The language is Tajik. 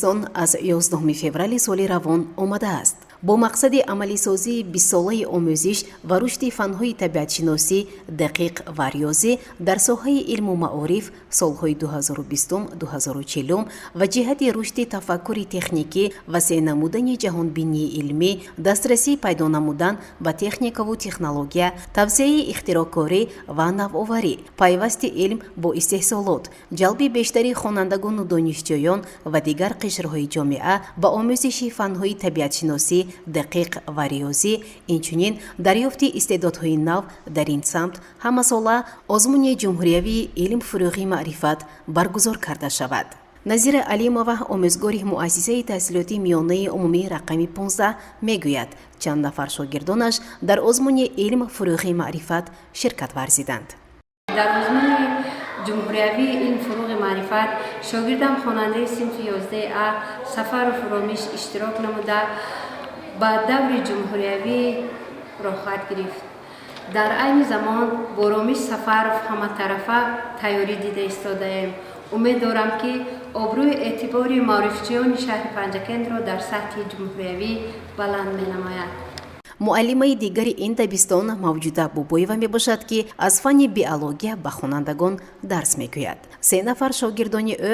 сон аз 11 феврали соли равон омадааст. бо мақсади амалисозии 20-солаи омӯзиш ва рушди фанҳои табиатшиносӣ, дақиқ ва риёзӣ дар соҳаи илму маориф солҳои 2020-2040 ва ҷиҳати рушди тафаккури техникӣ ва сеъ намудани ҷаҳонбинии илмӣ, дастрасии пайдо намудан ба техникаву технология, тавсеаи ихтироъкорӣ ва навоварӣ, пайвасти илм бо истеҳсолот, ҷалби бештари хонандагону донишҷӯён ва дигар қишрҳои ҷомеа ба омӯзиши фанҳои табиатшиносӣ, дақиқ ва риёзӣ, инчунин дарёфти истеъдодҳои нав дар ин самт ҳамасола озмуни ҷумҳуриявии илм-фурӯғи маърифат баргузор карда шавад. Назира Алимова, омӯзгори муассисаи таҳсилоти миёнаи умумии рақами 15, мегӯяд, чанд нафар шогирдонаш дар озмуни илм фурӯғи маърифат ширкат варзиданд. дар озмуни ҷумҳуриявии илм фурӯғи маърифат шогирдам хонандаи синфи 11А Сафару Фуромиш иштирок намуда ба даври ҷумҳуриявӣ рохат гирифт. дар айни замон бо Ромиш Сафаров ҳаматарафа тайёрӣ дида истодаем. умед дорам ки обрӯи эътибори маърифчиёни шаҳри Панҷакентро дар сатҳи ҷумҳуриявӣ баланд менамояд. муаллимаи дигари ин дабистон Мавҷуда Бубоева мебошад, ки аз фанни биология ба хонандагон дарс мегӯяд. 3 нафар шогирдони ӯ